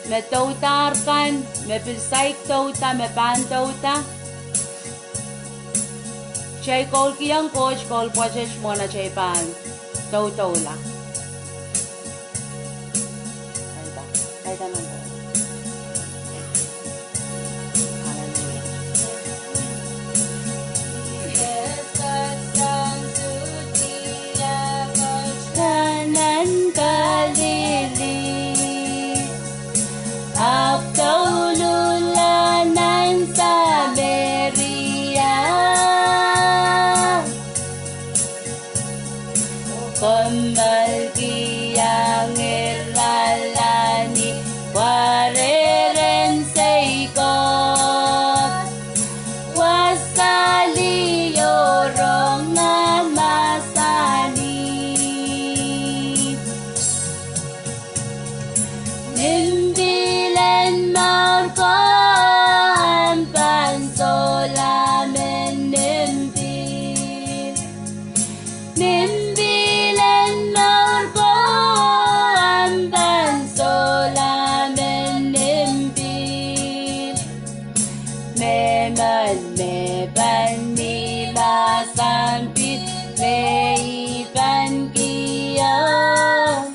me toutar kan, me pilsaik touta, me pahn touta. Chay kol keiong coach, kol poches mona chay pahn. Toutola. Ayda nang po. Abkaululanan sa Maria Komal kiyang iralani Wareren seikot Wasaliyorong Mahsani Nimbilen marko ampan solamen nimbilen marko ampan solamen meman meban nila sampit meipan keiong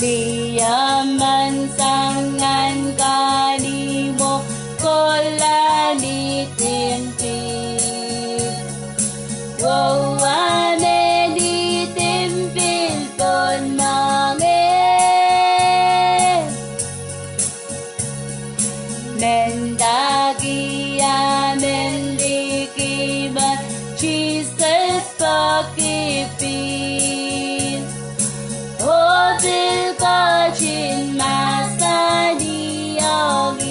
Liyaman sangan kanimo kolani timpil Wawane di timpil ton mangin Mendagia menlikiman Jesus pakipil Obil kachin masani yawit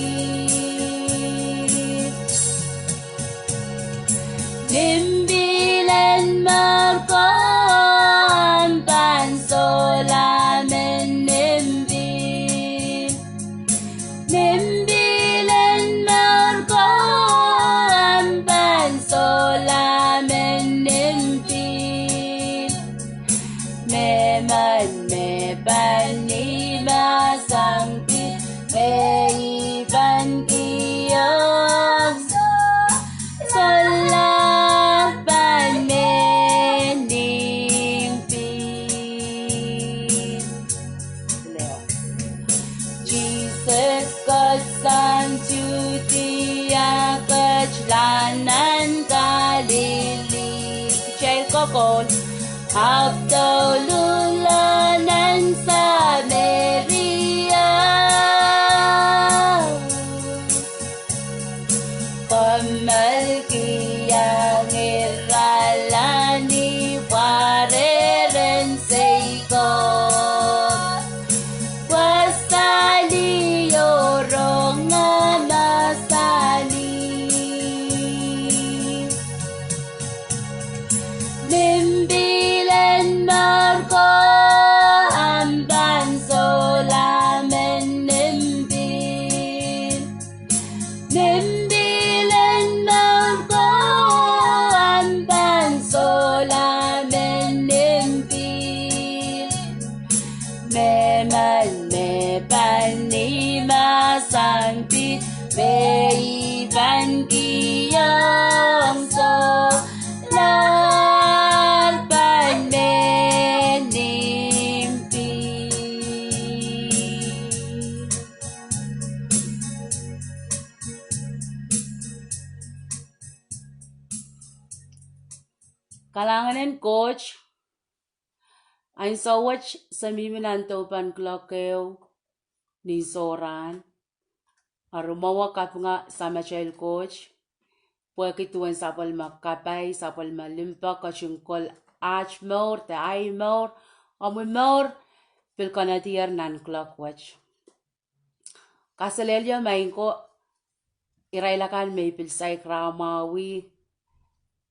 Nimbilen marko ampan solamen nimbilen marko ampan solamen meman meban lima sangpit meipan keiong solapan menimpin Jesus kasang cutia kecelanan kalili kecil kokon Abkaululanan sa Maria Komal kiyang iralani Wareren seikot Wasaliyorong Mahsani Nimbilen marko amban solamen nimbilen marko amban solamen meman meban lima sangpit meipan keiong larpan menimpi Kalahngan coach Ein sawach sa miminan topan klokeo ni soran arumawa kap nga sama child coach Puekituan sapal makapay sapal malimpa kachungkol Ahmw te eimah Ahmw pilkanatier nan clock watch Kasalelya mainko irailakan may pilsay kramawi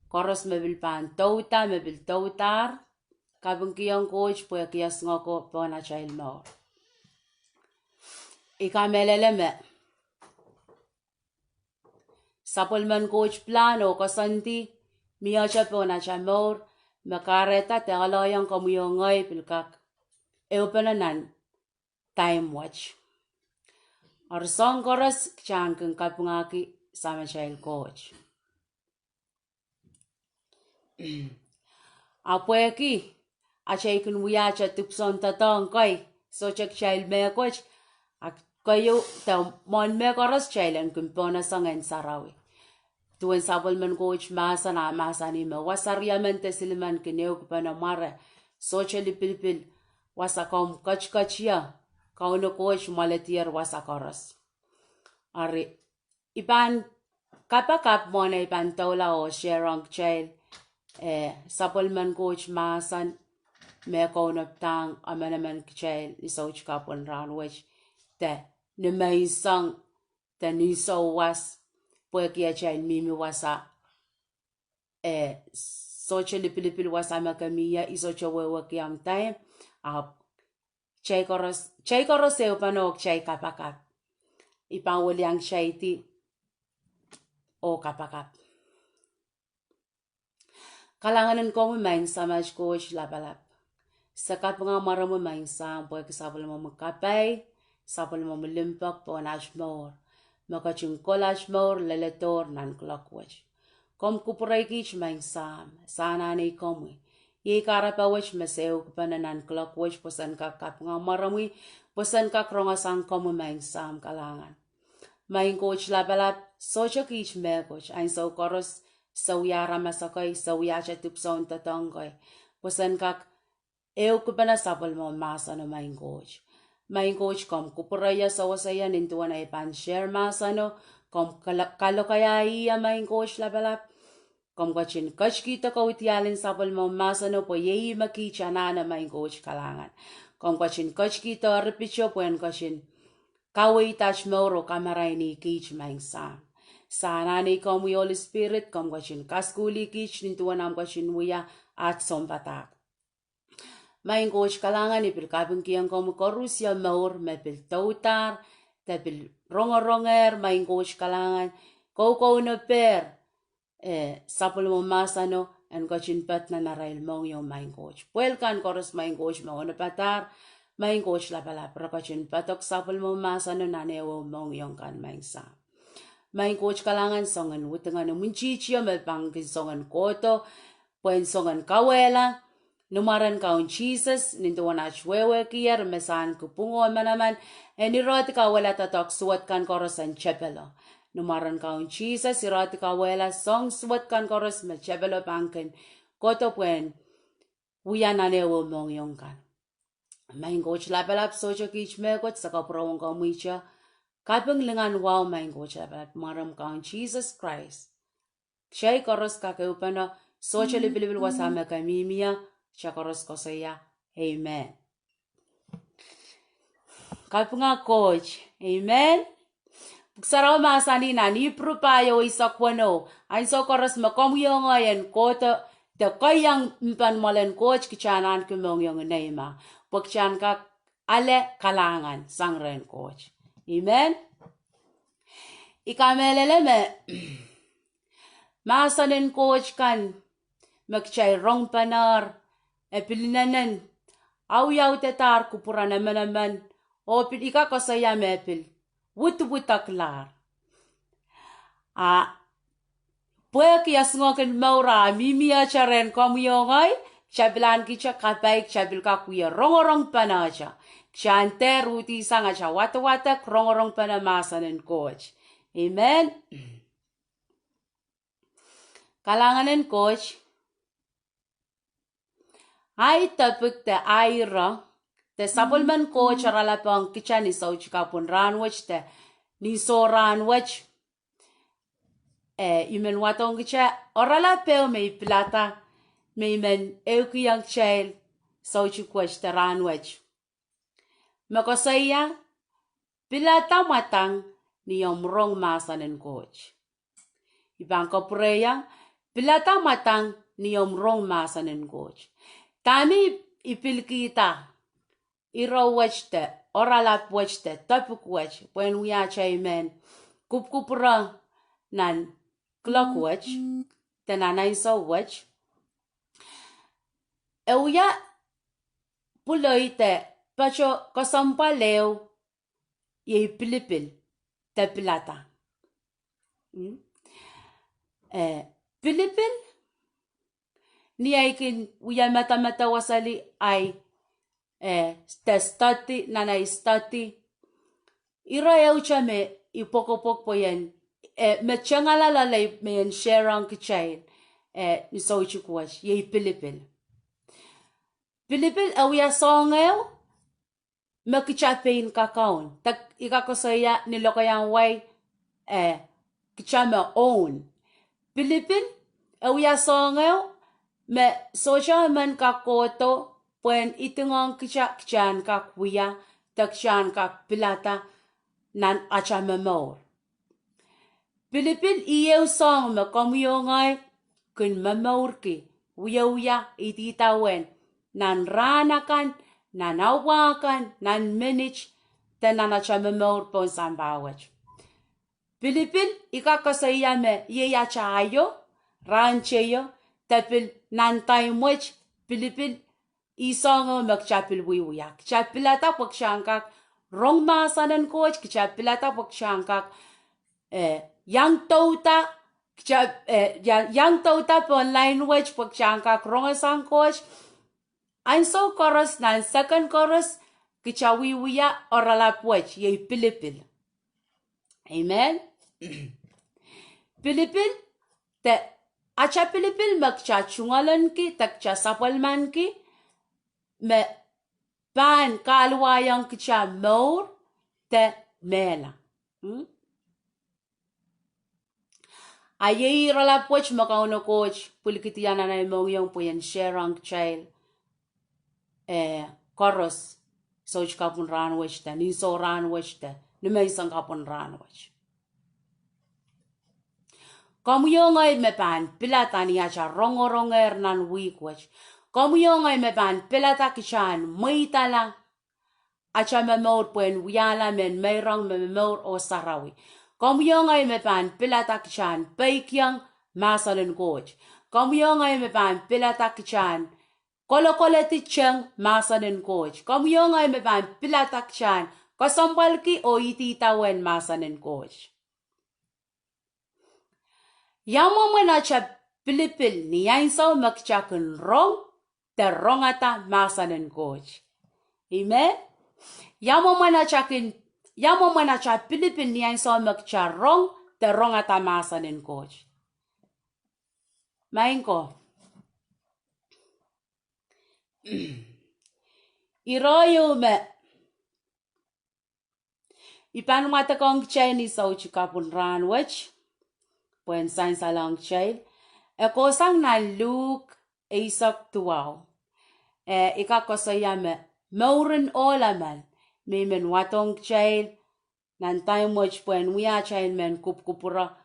koros mebil pan touta mebil toutar kabung keiong coach puekias ngoko pona child mo ikameleleme sapolman coach plano kasanti mia chapo na chamor makareta te alayang kamuyongay pilkak eupenanan time watch arsong koras chan kung kapungaki sama child coach apueki achay kun wiya cha tupson tatong koy so chak child me coach kayo ta mon me koras child ang kumpona sangan sarawi tuan sabol coach masana masani me wasariamente silman kineu kupana mara socially pilipil wasakom kachkachia kauno coach maletier wasakaras ari ipan kapakap mo na ipan tola o sherong child sapolman coach masan me kauno tang amanaman child isouch kapon ranwich te ne may sang te niso was puekia child mimi wasa socially pilipil wasa makamiya isocho wewe kiam time chay koros eupanok chay kapakap ipang waliang chay ti o kapakap kalahngan ko mehn samaj coach labalap sakap nga maramo mehn sam po kasabol mo magkapay sabol mo melimpak po najmor makachung kolajmor leletor nan clockwatch kom kupuray kich mehn sam sana ni komwe ye karapawach maseo kupananan clockwatch posan kakap nga marami posan kakrongasang komo mehn sam kalahngan mehn coach labalap socho kich me coach ahnsoun koros sawyara masakay sawyacha tupson tatongkoy posan kak kupana sapol mo masano mehn coach kom kupuraya sewesei nintuan ay pan share masano kom kalokaya iya mehn coach labalap kom kachin Koht.Kita kautialin sapol mo masano po yeyi makicha nana mehn coach kalahngan kom kachin Koht.Kita repicho puen kachin kawitach moro kamaray ni kich mehn sam sana ni kom Holy Spirit kom kachin kaskuli kich nintuan am kachin wiya at sompatak mehn coach kalahngan ipil kabung kiyang kom korusya maur mepil tautar tepil rongoronger mehn coach kalahngan kau no per sapol mo masano en kachin pat na narail mong yung mehn coach puelkan koros mehn coach mo no patar mehn coach lapalap kachin patok sapol mo masano nanewo mong yung kan mehn sam mehn coach kalahngan songan wutengan munchichio melpang songan koto puen songan kawela numaran kaun Jesus nintuan achwewe kier mesan kupungo manaman enirot kawela tatok suat kan korosan chepelo numaran kaun Jesus irot kawela song suat kan koros me chepelo banken koto puen wiyanane wo mong yong kan mehn coach lapalap socho kich me kot saka prong kamuicha kapeng lengan wow mehn coach lapalap maram kaun Jesus Christ chay koros kakeupana socho Pilipil wasama kamimia Chakoros kosaya. Amen. Kapunga coach. Amen. Puksaraw masani na Ipru payo isakwano. Ahnsoun koros makomuyong ayan kota te keiong mpen mwoalen coach kichanan kumong eimah. Pukchan kak ale kalahngan sangren coach. Amen. Ikamelele me masanin coach kan magchay rong panar epilinanan awyaw tetar kupurana manaman o pilika kosaya mepil wutaklar puek yasngoken maura mimia charen komuyongay chabilan kicha kapaik chabil kakuya rongorong panacha chante uhdihsang acha wadewadek rongorong panamasanen coach. Amen. Kalahanganen coach ay tapik te ayra te sapolman coach aralapang kicha ni sauch kapon ranwich te ni so ranwich imen watong kicha oralapeo may plata may men eukiyang child sauch kwech te ranwich makosaya Pilada Mwadang ni Ahmw Rong Mahsen coach ibang kapreyang Pilada Mwadang ni Ahmw Rong Mahsen coach Tami ipil kita iro wachta oralap wachta tapuk wach when we are chaymen kupkupra nan clock watch, then anay so watch. Euya puloite, pacho kosampa leo ye Pilipil, te Pilata. Pilipil, ni aikin uya mata wasali ay te study, nanay study. Ira eucha me ipokopok po yan. Me changalalay me yan sharang kichain. Ni so chukwash, ye Pilipil. Pilipil awya songayo, me kichapein kakaun. Tak ikakosaya nilokayang way, kichame own. Pilipil awya songayo, me socha man kakoto, puen itungong kichan kakwia, takshan kak pilata, nan achame more. Pilipil iyew song me komyongay, kun mamorki, uya ititawen, nan ranakan, nan awakan, nan minich, tenan achame more pon sambawach. Pilipil ikakasaya me yeya chayo, rancheyo, tapil nan taimwech, Pilipil isongo magchapil wiwuyak. Chapilata pakshankak, Rong Mahsen coach, Pilata pakshankak, yang tota, yang tota pon language pakshankak, rongorong coach, anahn chorus nan second chorus, kichawiwuya oralapwech, ye Pilipil. Amen. Pilipil, te acha Pilipil magchachungalan ki, takcha sapalman ki, me pahn kalwayang kicha more, te mehn. Aye ralapwech makauno coach, pulikitiana na yung po yan sharang child, chorus, so kapun ranwech te, niso ranwech te, numaisang kapun ranwech. Kamuyongay me pahn pilata ni acha rongorong nan weekwech. Kamuyongay me pahn pilata kichan muitala. Acha me mor puen wiala men meirong me mor o sarawi. Kamuyongay me pahn pilata kichan keiong masalin coach. Kamuyongay me pahn pilata kichan kolokoleti cheng masalin coach. Kamuyongay me pahn pilata kichan kasambalki o ititawen masalin coach. Yamo mwana cha Pilipil ni yainsaw magchakun rong te rongata masanen coach. Amen. Yamo mwana cha Pilipil ni yainsaw magcha rong te rongata masanen coach. Mainko. Iroyo me ipanumata kong Chinese sa uchikapun ranwech. When science along child, Soahng na Luke isak tuaw. Ikakosaya me mauren olaman, me men watong child, nan time watch when we are child men kupura.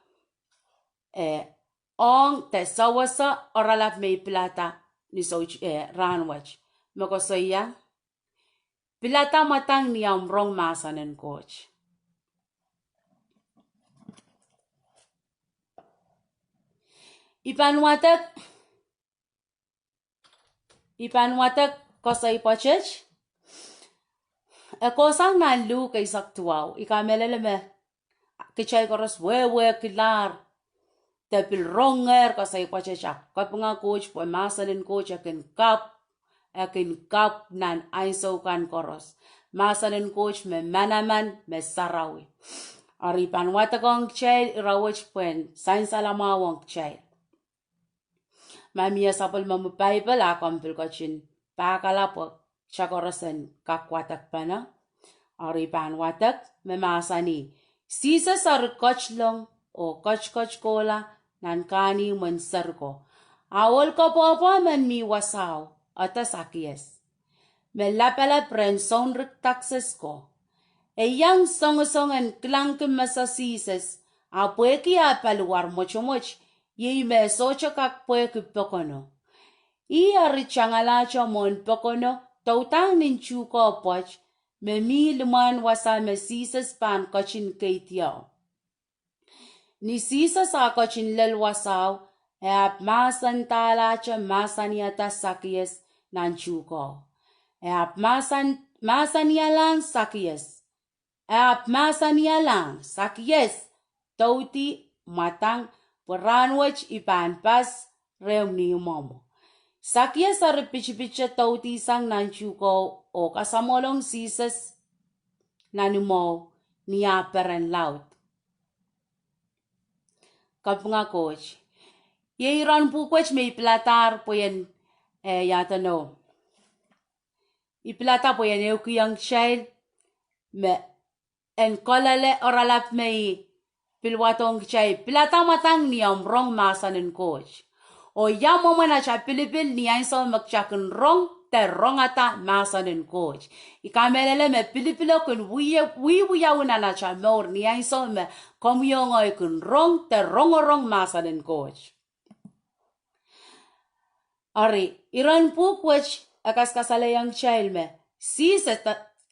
Ohng te sewesei oralap me pilata ni so ranwach. Makosaya Pilada Mwadang ni Ahmw Rong Mahsen coach. Ipanwatek kosay pochech. Soahng na Luke isak tuaw. Ikameleleme. Kichay koros wewe kilar. Tepil ronger kosay pochech. Kap nga coach po masanin coach akin kap nan ahnsoun koros. Masanin coach me manaman me sarawi. Ari panwatek ang chay irawach puen science alamawang chay. Mamia sapol mamu Bible akompil kochin pakalapo chakorosen kakwatak pana. Ari panwatak memasani. Sisa sarut kochlong o koch kola nan kani mensarko. Awol ko popo men mi wasao atas akies. Melapala pren sonrik taxes ko. E yang song en klanke masasises. Apueki apaluar moch. Ye me socha kakpwe kipokono. Iya richangalacho mon pokono, tautang ninchu ko poch, me mi luman wasa me sises pan kochin keitiao. ni sisa sa kochin lel wasao ap masan talacha masaniata sakiyes nanchuko. Ap masanialang sakiyes. Ap masanialang sakiyes tauti matang peranwach ipanpas reuni momo. Sakiyes are pichipicha tauti sang nanchuko o kasamolong sisas nanumo niya peren laud. Kapunga coach. Ye iran pukwech me iplatar poyen yata no. Iplata poyen eukiyang shail me en kolale oralap me pilwatong chay. Plata matang ni Ahmw Rong Mahsen en coach. O yamo mana cha Pilipil ni Ahmsoun magchakan rong te rongata Mahsen en coach. Ikamelele me Pilipilo kun wiya unana cha mor ni Ahmsoun me komyong oy kun rong te rongorong Mahsen en coach. Ari, iran pukwech akaskasalayang child me. Sises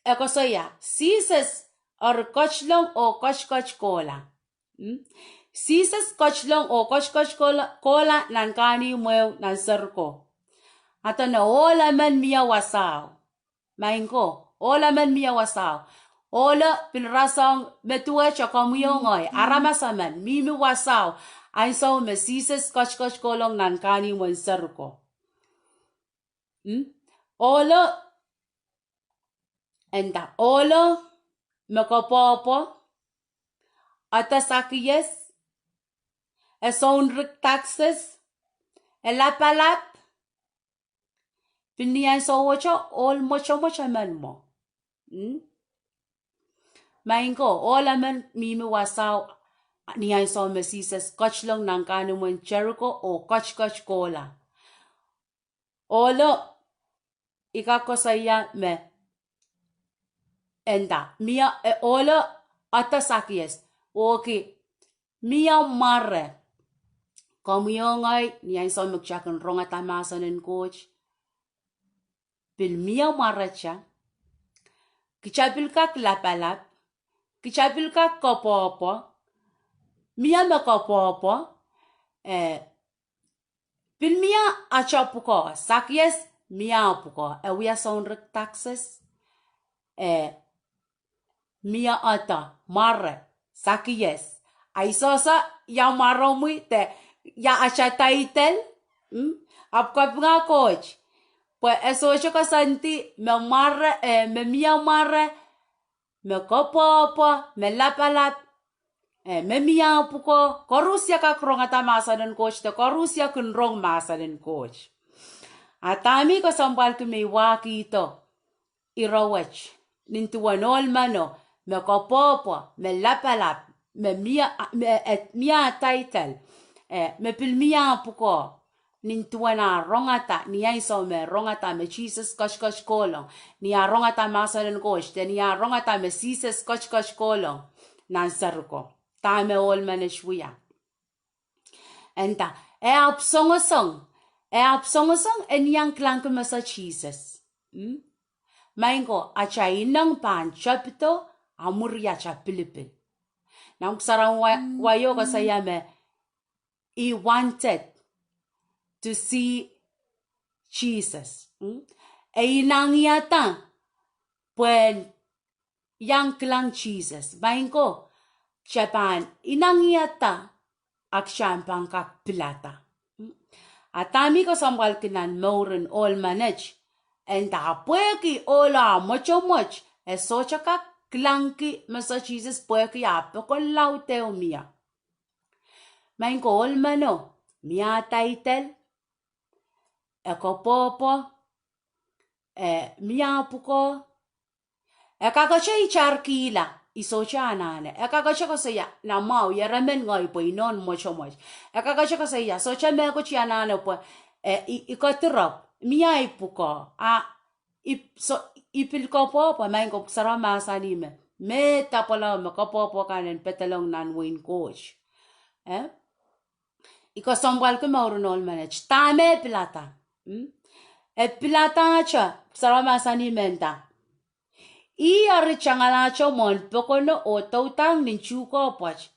ekosoya. Sises or kochlong o koch kola. Sises kochlong o koch kola nankani mwew nan serko. Ato na ola men miya wasao. Mainko, ola men miya wasao. Ola pinrasong metuwe chokomuyongoy. Aramasaman, mimi wasao. Ahnsoun me sises koch kolong nankani mwen serko. Olo mekopopo atasakiyes esounrik taxes elapalap pinian sowocho ol mocho menmo. Mainko ola men mimi wasao ni Ahmsoun me sises kochlong nankani mwen Jericho o koch kola. Olo ikakosaya me enda mia olo atasakiyes oki mia marre komyongay ni Ahmsoun magchakan rongata Mahsen en coach pil mia marre cha kichapil kak lapalap kichapil kak kopopo mia me kopopo pil mia achapuko sakiyes mia puko we soundrik taxes mia ata marre sakiyes aisosa ya maromui te ya atail apkapnga coach pues eso choka santi me marre me mia marre me kopopo me lapalap me mia puko korusya ka krongata Mahsen en coach te korusya kun rong Mahsen en coach. Atami ko sambal ko may wakito irawach nintuanol mano me kopopo me lapalap me mia atail me pilmia puko nintuana rongata ni Ahmsoun me rongata me Jesus koch kolong ni a rongata Mahsen en coach te ni a rongata me sises koch kolong nan sarko ta me ol maneshwiya enta apsongosong en yang klanke masa Jesus. Maingo acha inang pan chapito amuria cha Pilipil. Nang sarang wayo kasaya me he wanted to see Jesus. Inang yata when yang klang Jesus. Maingo Japan inang yata akshampang kak pilata. Atami ko sambal kinan moren all manage. En ta pueki ola mucho socha kak klanki masa Jesus pueki apoko laute o mia. Main ko all mano mia atail ekopopo mia puko kakache icharkila isocha anane kakache ko saya na mau yaramen ngoy po inon mucho kakache ko saya socha me ko chi anane po ikotrop mia ipuko ipil ko po main ko sara masani me tapola me ko po kanen petalong nan win coach iko sombal ko maurunol manage tame pilata pilata cha sara masani menta I ari changalacho mon pokono o tautang nin chuko poch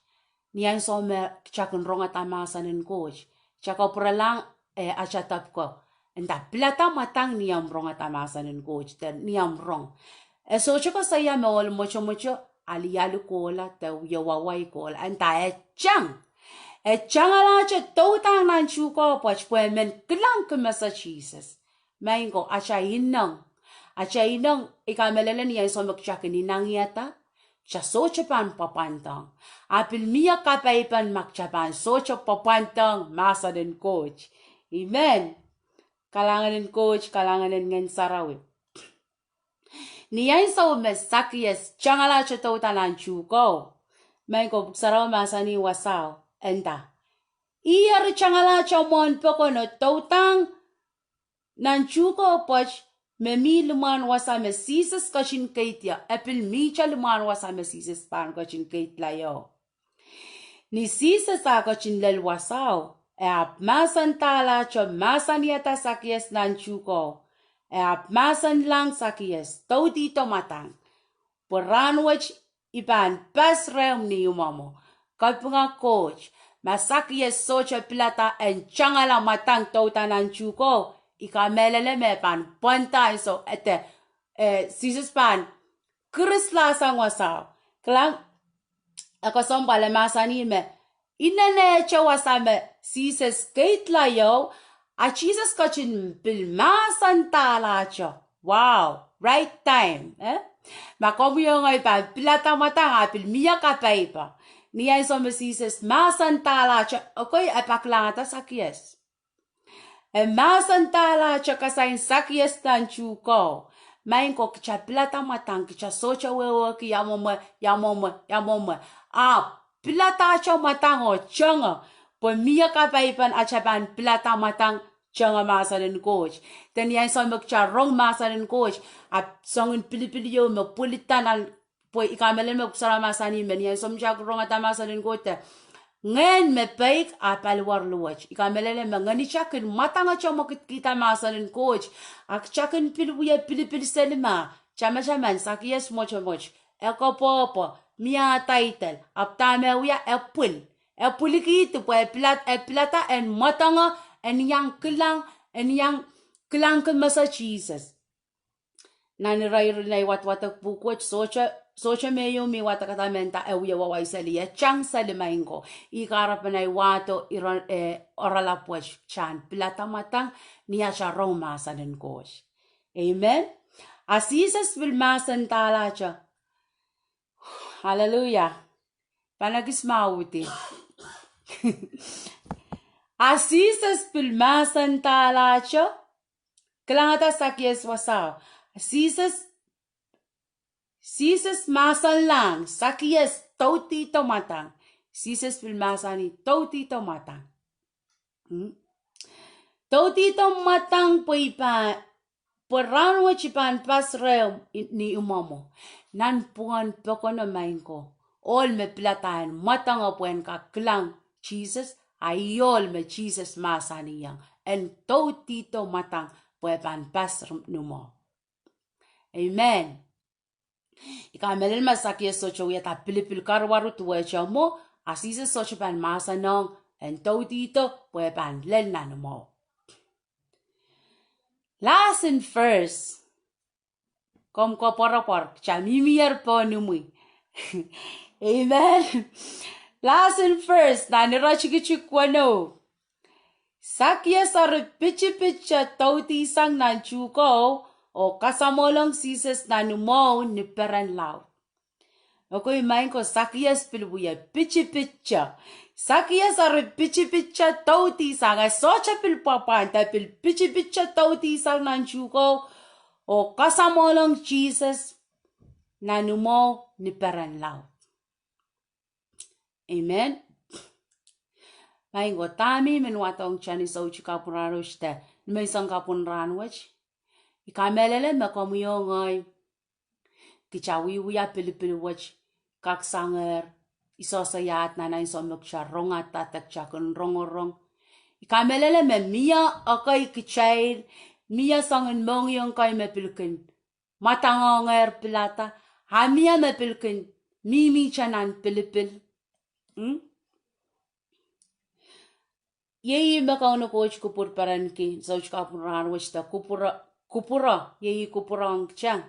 niyan so me chakun rongat amasanin coach. Chaka puralang achatap ko. Enda pilata matang niyam rongat amasanin coach. Niyam rong. So chaka saya me ol mucho aliyalu kola te yawawai kola. Enda chang. Chang ala cha totang nan chuko poch pwe men klang kumasa Jesus. Maingo acha inang. Acha inang ikamelele niyan so magchakin inang yata. Cha socha pan papantang. Apil miya kapaipan makchapan socha papantang masa din coach. Amen. Kalahngan din coach, kalahngan din ngen sarawi. Niyan sa umesakiyes changala cha totanan chuko. Maingo saraw masa ni wasao. Enda. Iyar changala cha mon poko no totang nan chuko poch me mi luman wasa me sises kachin keitia. Epil mi cha luman wasa me sises pan kachin keit layo. Ni sises a kachin lel wasao. Ap masan tala cha masan yata sakiyes nan chuko. Ap masan lang sakiyes. Tauti tomatang. Poranwach ipan pas rem ni umamo. Kapunga coach. Masakiyes socha pilata en changala matang totanan chuko. Ikamelele me pan panta so ete sisus pan krisla sang wasao klang akasombale masani me inene chawasa me sisus keitla yo a Jesus kachin bil masan tala cho wow right time makomiyo ngay pa pilata matang apil miya kapaipa niya so me sisus masan tala cho okoy apaklangata sakiyes masan tala cha kasain sakiyes tan chuko. Main ko kicha pilata matang kicha socha wewe ki yamoma. Pilata cha matang o changa. Po miya kapaipan achapan pilata matang changa masanin coach. Then yan so magcha rong masanin coach. At songin Pilipil yo me pulitan al po ikamelen me kusara masanin men yan so mja rong at masanin coach. Ngen me paik apalwar luwach. Ikamelele me ngani chakin matanga chomo Koht.Kita masanin coach. Ak chakin pilbuya Pilipil selima. Chama sakiyes mocho. Eko popo. Mia atail. Aptame uya epul. Epulikitu po pilata en matanga en yang klang masa Jesus. Nani rai wat bukwach socha meyo mi watakatamenta uya wawai salia chang salimaingo ikarapanay wato orala pues chan pilata matang niya siya Roma sanin kosh. Amen. Asisas bilmasan talacha. Hallelujah. Panagis mauti. Asisas bilmasan talacha. Kalangata sakiyes wasao. Sises masan lang, sakiyes tauti tomatang. Sises pilmasani tauti tomatang. Tauti tomatang po ipan, poranwa chipan pas reo ni umamo. Nan puan poko na main ko. All me platan matang apuen ka klang Jesus, ayol me Jesus masani yang. En tauti tomatang po ipan pas numo. Amen. Ikamelel masakiyes socho yata Pilipil karwaru tuwe chamo asise socho pan masanong en todito pwe pan lel nanamo. Last and first, kom ko porapor chamimier po numui. Amen. Last and first, nanirachikichikwano. Sakiyes are pichi uhdihsang nan chuko. O kasamolong sises na numo ni peran laud. Okoy main ko sakiyes pilbuya pichi. Sakiyes are pichi uhdihsang ay socha pilpapan tapil pichi uhdihsang nan chuko. O kasamolong Jesus na numo ni peran laud. Amen. Main ko tami menwatong chani sa uchikapurano shte. May isang kapunranwach. Ikamelele me komuyo ngoy. Kichawiwuya Pilipil wach kaksanger. Isosayat na isomok siya rongat tatak siya kun rongorong. Ikamelele me miya akay kitail. Miya sangin mongyong kay me pilkin. Matangonger pilata. Hamiya me pilkin. Mimi siya nan Pilipil. Yei makauna coach kupur paranki, sauch kapuran which the kupura, yei kupurang chang.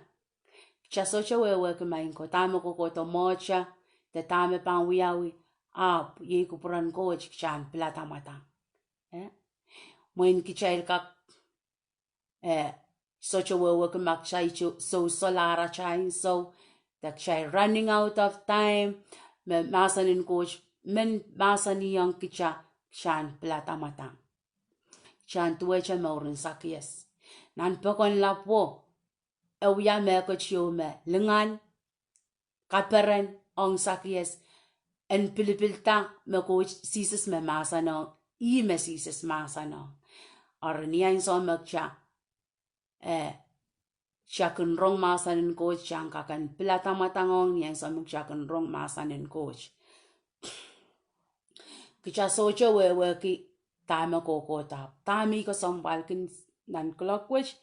Chasocha wewe kumainko, tama kokoto mocha, the tame pan wiawi, up, yei kupuran coach chan, Pilada Mwadang. When kichail kak, such a wewe kumak chai so solara chain, so that chai running out of time, me masan in coach, men masan young kicha, chan, Pilada Mwadang. Chan tuwecha maurin sakies. Nan pokon lapo, ewiya me kochio me, lengan, kaperen, ohng sakies, en Pilipil ta me coach sises me masano, me sises masano. Or niyan so magcha, chakun rong masan in coach, chan kakan Pilada Mwadang niyan so magchakun rong masan in coach. Kicha socha we ki tama kokota. Tami ko som balkin nan clockwish,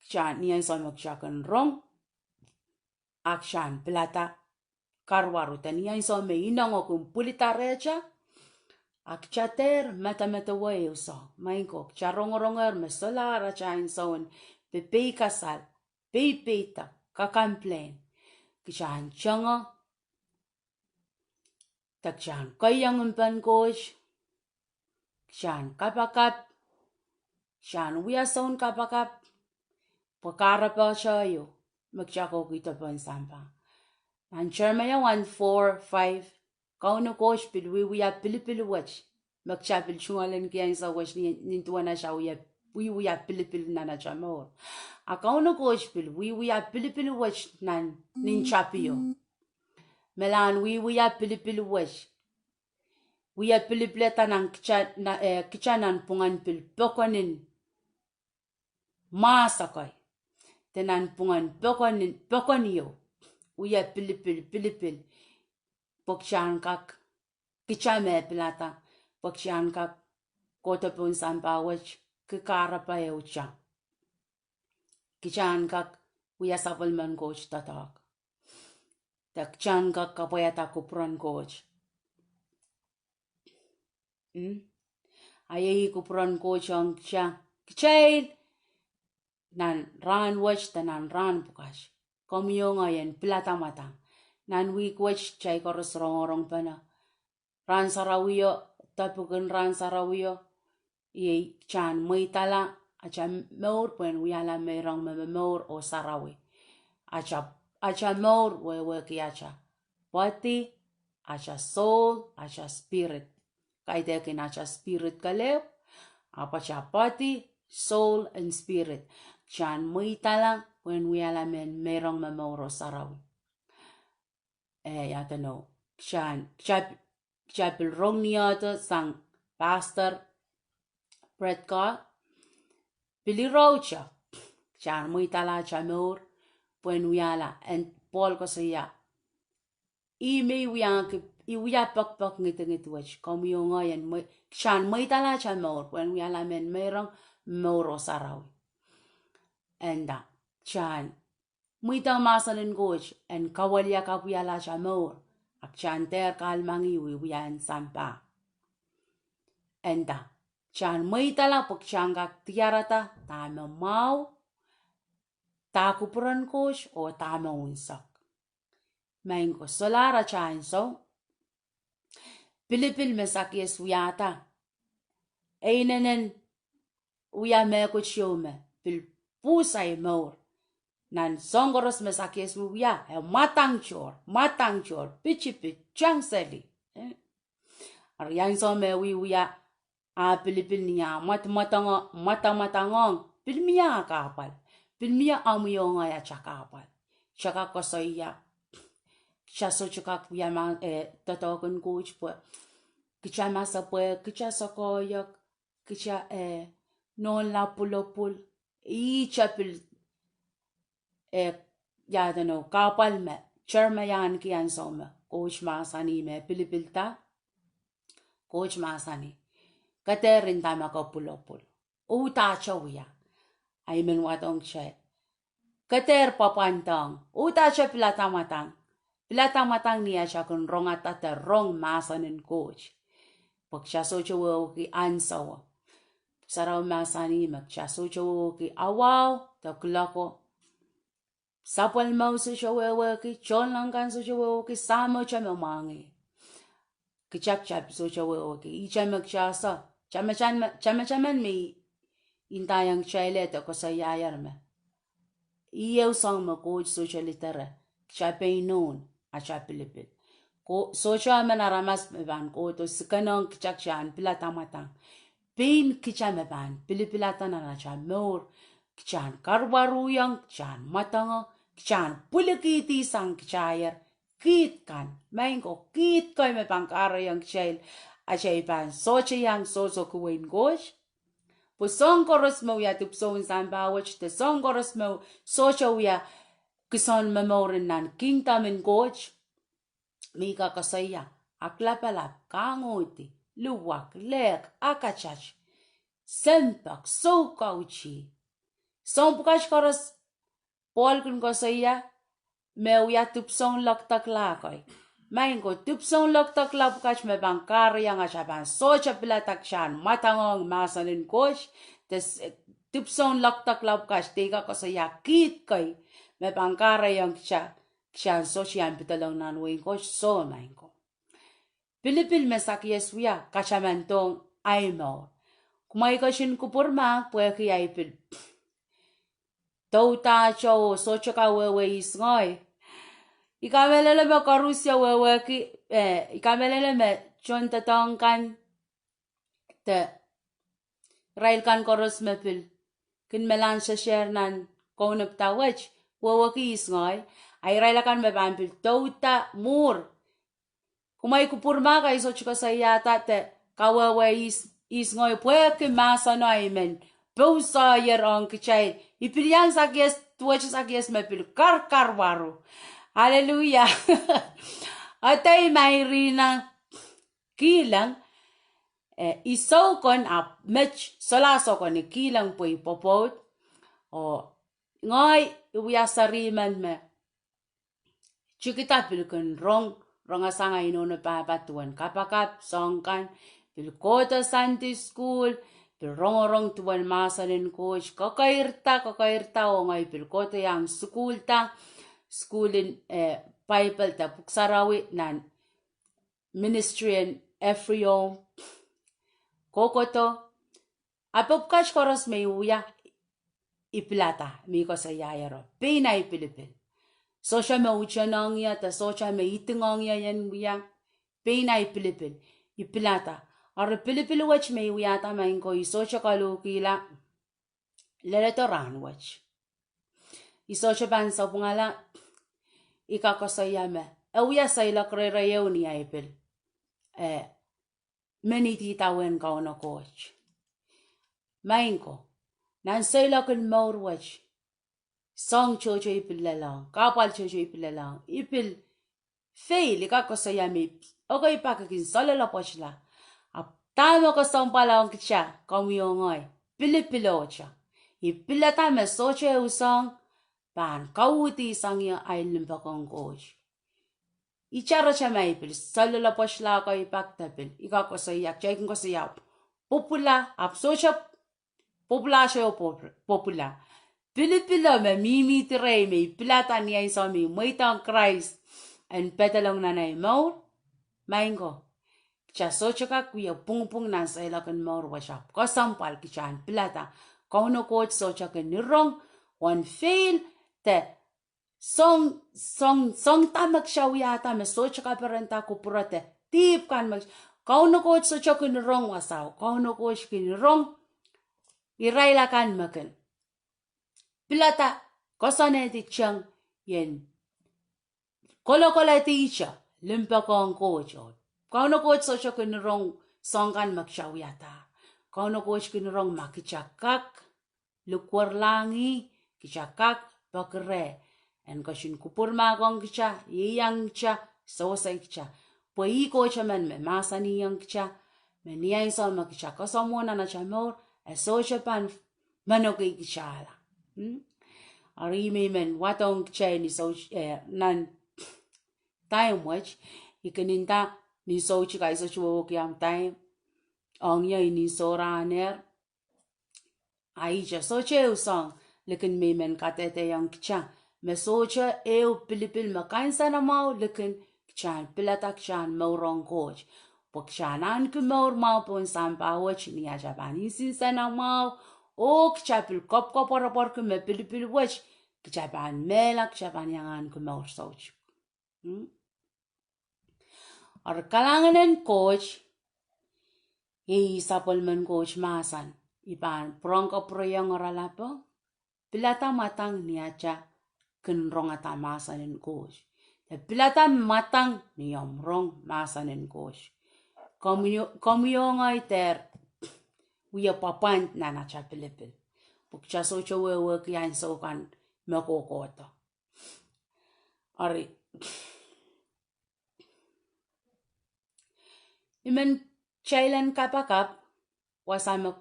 chan niyan so magchakun rong, akshan Pilada karwaru taniyan so me inang okun pulitarecha, akchater mata way so, mainko, charongoronger me solara chain soon, pepe kasal, pepeta, kakamplain, kichan changa, takchan keiong mpen coach, chan kapakap, chan wasahn kapakap, pakarapa chayo, magchako kita pan sampa. And Jeremiah 1:4-5, kauno coach we have Pilipil watch. Magchapil chungalen kiyang sa watch nintuan na siya we have Pilipil na na chamor. A kauno coach we have Pilipil watch nan ninchapio. Melan we have Pilipil watch. We have Pilipileta ng kichanan pungan pil pokonin masakoy. Tenan pungan pokoniyo. We have Pilipil. Pokshan kak kichame Pilata. Pokshan kak kotapun sampawach kikarapa eucha. Kichan kak we have sapalman coach tatak. Takchan kak kapwaiada kupran coach. Ayay kupran coach ang siya. Kichail nan ran watch tanan ran pukash. Keiong ayan Pilada Mwadang. Nan week watch chay koros rongorong pana. Ran sarawiyo, tapukin ran sarawiyo. Iye chan moitala, acha meur puen wiyala merong meur o sarawi. Acha meur wewe ki acha body, acha soul, acha spirit. Kaidekin acha spirit kalew, apacha body, soul, and spirit. Chan moitala, when we alamen merong mamoro saraw. Yata no. Chan chapil rong niyato sang pastor Predka Pilirocha. Chan moitala chamor when we ala and Paul ko siya. Ime wiya pak ngit wach keiong ayan chan moitala chamor when we alamen merong moro saraw. And chan muita masan in coach and kawalya kapwaiada chamor ak chan Dehr kalmangi wiyan sampa. And chan muita la pok chan kak tiarata tama mau takupuran coach o tama unsak. Mainko solara chan so Pilipil mesakies wiyata. Einenen wiya me coach yome pil pusay more. Nan songoros mesakies wiya matang chor, pichipit, changseli. Aryan so me wiya Pilipil niya matangong pilmiya kapal. Pilmiya amuyong ya chakapal. Chaka kosoya. Chaso chakak wiya totokon coach po. Kicha masa po, kicha sokoyak, kicha non la pulopul. Chapil yada no kapal me chermayan kiyan some coach masani me Pilipilta coach masani katerin tama ko pulopul uta chawiya ay men watong che kater papantang uta cha Pilada Mwadang niya siya kun rong atata rong masanin coach Paksha socha wo ki anahsoun. Sarau masani maksha socha wo ki awaw ta kulako. Sapwal mau socha wo ki chon langkan socha wo ki samo cha mangi. Kichap chap socha wo ki icha maksha sa. Chama mi intayang chaile ta ko sa yayar me. Iyew song ma coach socha litera. Cha pehin a cha Pilipil. Ko socha man aramas me ban ko to sikanong kichak chan Pilada Mwadang. Pehin kicha me ban Pilipilata na cha mor kichan karwaruyang kichan matanga kichan uhdihsang kichayar kit kan mango kit koy me ban karayang kichail a chay ban socha yang soso kuwain gosh. Po song koros mo ya tupson san bawach te song koros mo socha ya kison memorin nan kingtamin goch. Mika kasaya aklapalap kangoti luwak lek akachach sempak so kauchi son pukash koros pol kun kasaya meu ya tupson laktak lakoy mango tupson laktak la pukash me bankar yang achaban socha pilatak chan matangong masanin kosh tes tupson laktak la pukash tega kasaya kit koy me bankar yang Kshan sochian pitalong nan wing kosh so mango. Pilipil mesak yesuya kachamantong eimah. Kumay kashin kupurma pwe ki Ipru. Touta chow socha ka wewe isngoy. Ikamelele me karusya wewe ki ikamelele me chon tatongkan te railkan koros mepil. Kin melan sa share nan konep tawach wewe ki isngoy. Ay railakan me bampil touta mur. Kumay kupurma ka iso chika sa yata te kawawa is ngoy pweke masa no aimen. Pausa yerong kichay. Ipiliang sakyes tuwach sakyes me pil kar waru. Hallelujah. Atay Mairi Kihleng iso kon ap mech solaso kon Kihleng po ipopot. O ngoy iwiyasariman me. Chikita pilkun rongasanga inono papatuan kapakap songkan pilkota Sunday school pil rongorong tuan masanin coach kakairta o ngay pilkota yang school in Bible ta puksarawi nan ministry and Ipru kokoto apopkash koros may uya ipilata miko sa yayaro pinay Pilipil. Socha me uchanong ya ta socha me itingong ya yan wiya pinay Pilipil ipilata ar Pilipil wach me wiya ta main ko isocha kalukila leletoran wach isocha ban sa pungala ikakasaya me wiya sa ila krerayo ni Ipru meniti tawen ka ono coach main ko nan sa ila kun maur wach Song chocho ipil lalang, kapal chocho ipil lalang, ipil fail, ikakasaya me, okay pakakin salala pochla. Ap tamo ka song palang kitsa, kamiyongoy, Pilipilo cha. Ipilata me soche usang, pan uhdihsang ya ay limpakong coach. Ichara cha me ipil, salala pochla ka ipaktapil, ikakasaya, chaikin kasaya, popula, ap socha, popula siya popula. Pilipilo me mimi tiray me pilata niya isa me muitang Christ and petalong nanay maur maingo kcha socha ka kuya pung nan sa ilakan maur washap kasampal kichan pilata kauno coach socha ka nirong one fail te song tamak shawiyata me socha ka parenta kupurate tip kan mag kauno coach socha ka nirong wasao kauno coach ka nirong iraila kan makan Pilata, kosane ti chang yen. Kola ti isha, limpa kong coach. Kauno coach so siya kinurong songkan magsyawiyata. Kauno coach kinurong makichakak, lukwar langi, kichakak, bakre. En kashin kupurma kong kicha, iyang kicha, sewesei kicha. Pwai coach man me masani yang kicha, me niyay sa makichaka sa muna na chamor, so siya pan manoki kichala. Ari men watong che ni so nan time watch ikaninta ni so chika iso chuo kiam time ohng ini soraner. Aija soche usang lekin memen katete yang kcha. Me socha Pilipil makainsa na mau lekin kchan pilata kchan maurong coach. Pokchanan ku maur mau pon sampa wach ni ajabani sinsa na mau. O kchapil kop rapor ku me Pilipil wach. Kchapan mela kchapan yangan ku maur soch. Or kalahngan coach. Sapol man coach masan. Ipan prongko proyong oralapo. Pilada Mwadang ni aja kenrong ata masan coach. Pilada Mwadang ni Ahmw Rong Mahsen coach. Keiong ay Dehr. Uya papan na nacha Pilipil. Pukcha socho wewe kiyan sokan makokota. Ari. Imen chailan kapakap wasahn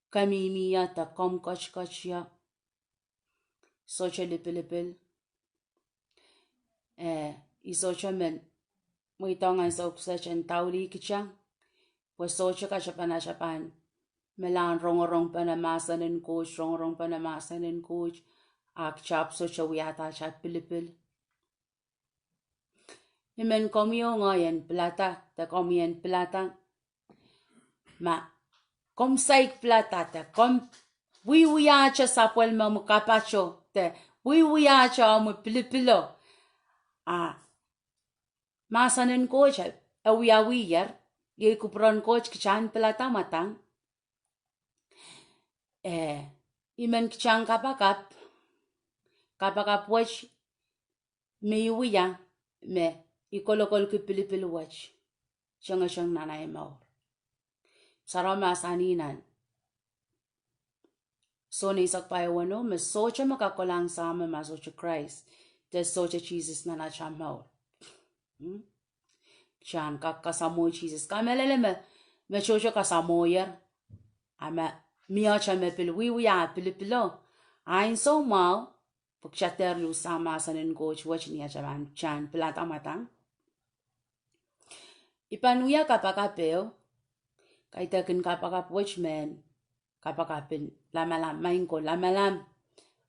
kamimiya ta kom kachya socha de Pilipil isocha men muitongan sa uksachen tauli kichang pues socha kachapan melan rongorong panamasan coach rongorong panamasan coach ak chap socha wiata cha Pilipil imen keiong ayen plata ta komien plata ma kom saik plata ta kom wiwiacha sapwel mamukapacho te wiwiacha mu Pilipilo masan coach awiyar ye kupron coach kchan Pilada Mwadang imen kchan kapakap wach me wiya me ikolokol ku Pilipil wach syang nanay maur sarama saninan so nisak payawano me socha makakolang sama masocha Christ te socha Jesus na nacha maur Chan kakasamo Jesus kamelele me socha kasamoyer ama miacha me pilwiya Pilipilo ahnsoun mau pukchater lu sama sanen coach wach ni achaban chan Pilada Mwadang ipanuya kapakapeo kaitakin kapakap wach men kapakapin lamalam mainko lamalam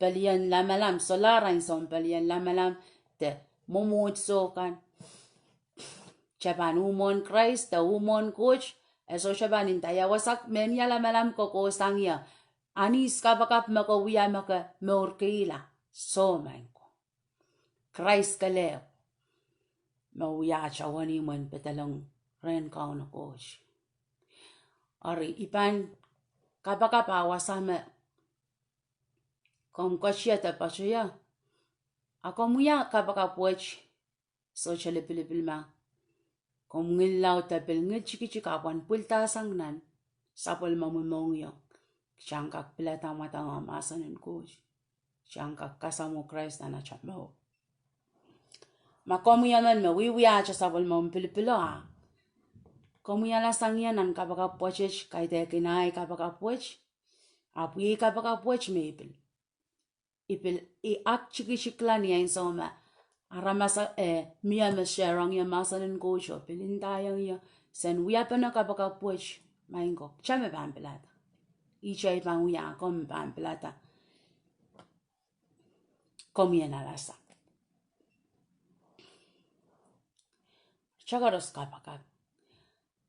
palian lamalam solar ahnsoun palian lamalam te momot sokan chapan umon Christ ta umon coach eso chapan intaya wasak men ya lamalam ko sangya anis kapakap mako wiya maka meurkeila so mainko Christ kaleo mawuya chawani man petalong ren kauna coach Ari ipan kapakapa wasahn kom kochita pachuya akomuya kapakap wach socha le Pilipil ma kom ngilaw ta pel ngchiki kapan pulta sangnan sapol mamumongyo changkak Pilada Mwadang masan coach changkak kasamo Christ na chapmo makomuya man me wiya cha sapol mam Pilipilo komuya la sangyanan kapakap wach kaite kinai kapakap wach api kapakap wach me ipil ak chiklan yan soma aramasa miya me sharong ya masan coach pilintayang ya sen wiya pa na kapakap wach maingo chame pan Pilada ichay pang wiya kom pan Pilada komuya na lasa chagaros kapakap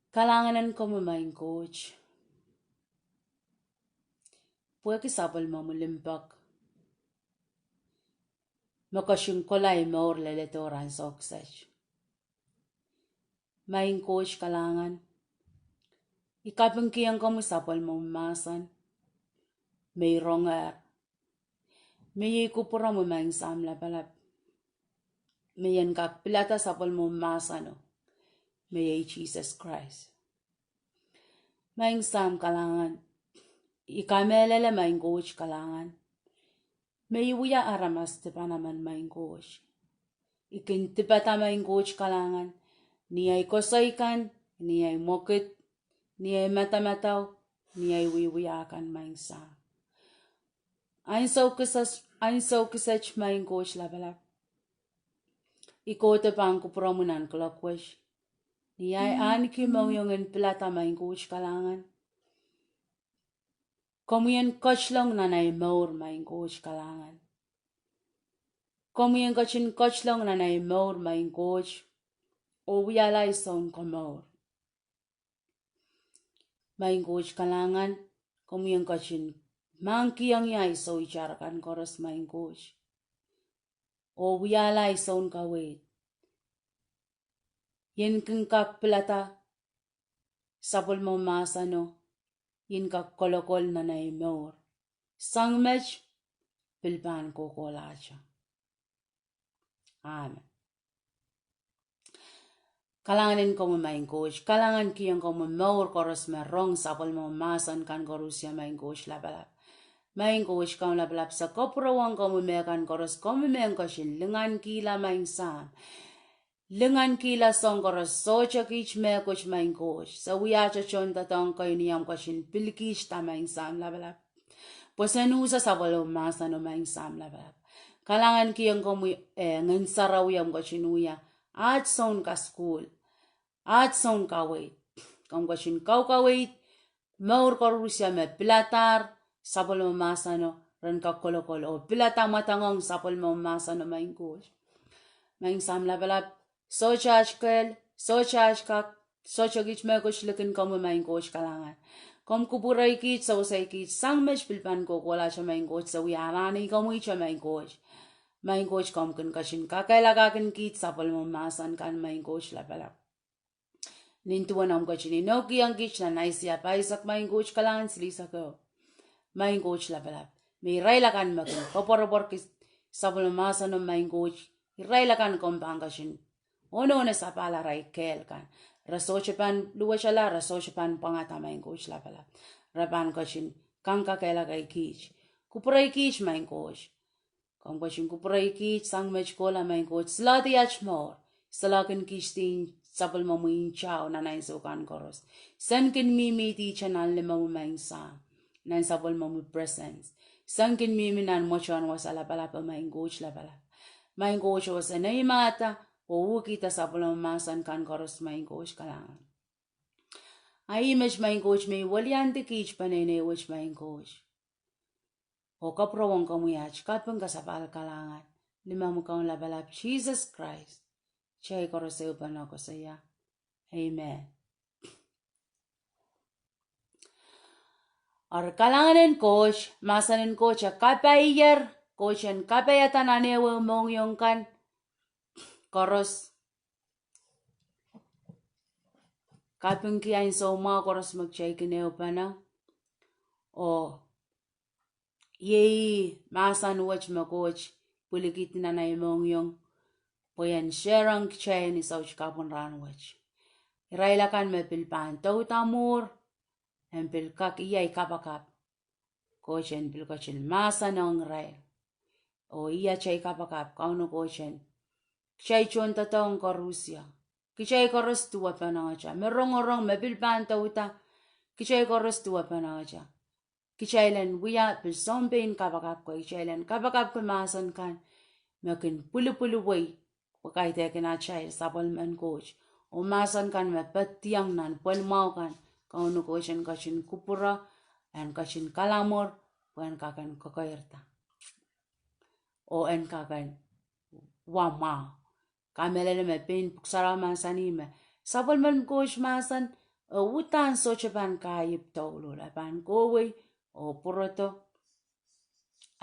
kalahngan ko main coach puwag isapal mamulimpak makasyong kolay maur leletoran soksech main coach kalahngan ikapang kiyang ko musapal mamumasan may rongor may ikupura mo maing samla palap mayan kak Pilada sapal mamumasan may Jesus Christ maing sam kalahngan ikamelele maing coach kalahngan may wuya aramas tipa naman maing coach ikin tipata maing coach kalahngan niyay kosoykan niyay mokit niyay matamataw niyay wiwiyakan maing sam ahnsoun kisach maing coach labalap ikote pang kupromunan kolokwash Niyay anki mawiyongin pilata main coach kalahngan. Komuyen kochlong nanay maur main coach kalahngan. Komuyen kochlong nanay maur main coach. O wiyalay son ko maur. Main coach kalahngan. Komuyen kochin mangkiyang yay so icharakan koros main coach. O wiyalay son ka wait. Yen kengkak pilata sapol mo masano yen kak kolokol nanay maur. Sangmej pilpan ko kolacha. Amen. Kalanganin ko main coach. Kalangan kiyang ko maur koros merong sapol mo masan kan korusya main coach labalap. Main coach kam labalap sa koprawang ko mekan koros ko mekan kosin lengan kila main sam. Lengan kila song koros socha kich me coach main coach. Sa wiyacha chon tatong ko niyam kosin pilkish ta main sam labalap. Posenusa sapol mo masan o main sam labalap. Kalangan kiyang ko ngansaraw yam kosinuya. Ahnsoun ka school. Ahnsoun ka wait. Kam kosin kau ka wait. Maur korusya me pilatar. Sapol mo masano. Ren ka kolokol. O pilata matangong sapol mo masano main coach. Main sam labalap. Socha ashkel. Socha ashkak. Socha kich me coach lekin kamu main coach kalangan. Kom kupuray kich sewesei kich. Sang mej pilpan ko kola siya main coach. Sa wiyarani kamu siya main coach. Main coach kom kun kashin kakailagakin kich sapol mo masan kan main coach labalap. Nintuan am kachin inoki ang kich na naisya paisak main coach kalangan silisa ko. Main coach labalap. May railakan makin koporobor kis sapol mo masan o main coach. Irailakan kompang kashin. Ono na sa pala ray kel kan. Rasoche pan luwashala rasoche pan pangata main coach labalap. Rapan kashin kang kakailagay kich. Kupuray kich main coach. Kom kashin kupuray kich sang mech kola main coach. Slati achmor. Salakin kich tin sapol mo muin chao na nain sukan koros. Sankin mimi ti chanal le mo main sa. Nain sapol mo mu presence. Sankin mimi nan mochon was alapalap main coach labalap. Main coach was Nsenata. Koht.Kita sapol mo masan kan koros main coach kalahngan. Aimej main coach may waliante kich panene wich main coach. O kaprawang kamuyach kapeng kasapal kalahngan. Lima mo kaun labalap Jesus Christ. Chay koroseo panako saya. Amen. Or kalanganin coach, masanin coach a kapaiyer, coach and kapayatan anewa mong yung kan koros. Kapeng kiyain sa uma koros magchay kineo pa na. O yei masan watch ma coach pulikit na na mong yung poyan sherang chay ni sauch kapon ran watch. Irailakan me pilpan tau tamur en pilkak iyay kapakap. Coach en pilkochin masan ang rail. O iya chay kapakap kauno coach en. Chay chon tatong korusya. Kichay koros tuwa pa na nga. Me rongorong me pilpan tauta. Kichay koros tuwa pa na nga. Kichay len wiya pil sompein kapakap ko. Kichay len kapakap ko masan kan. Mekin pulu-pulu way. Wakay teke na chay sapol man coach. O masan kan me patiyang nan puelmaw kan. Kauno coach en kachin kupura. En kachin kalamor. O en kakan kokoyerta. O en kakan wama. Kamelele me pin puksara masani me. Sapol man coach masan. Utan sochapan kayip tolo. Lapan kowe. O puroto.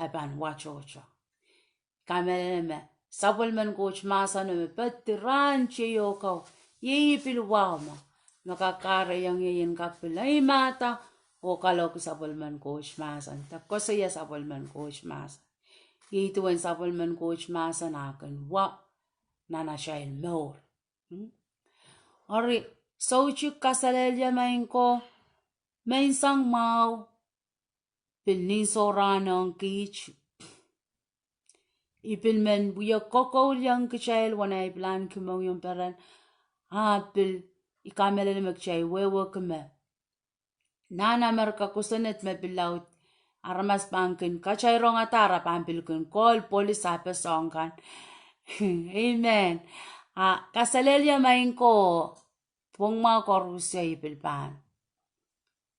Apan wachocho. Kamelele me. Sapol man coach masan me patiran cheyo ko. Yipil wama. Nakakara yang yayin kapilay mata. O kalok sapol man coach masan. Tako saya sapol man coach masan. Yituan sapol man coach masan akan wa. Nana siya el maur. Ori, so chuk kasalelya main ko. Main sang mau. Pilnin soranong kich. Ipil men buya koko yang kichay wana iplan kumaw yung peran. Pil ikamele magchay wewe kume. Nana merka kusanet me pilaut. Aramas pangkin kachay rong atara pampil kun kol polis sape songkan. Amen. Kasalelya main ko Pong ma korusya ipil pahn.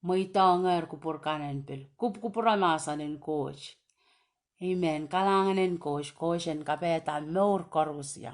Moitanger kupur kanen pil. Kupuramasanen coach. Amen. Kalahngan coach. Coach and kapeta more korusya.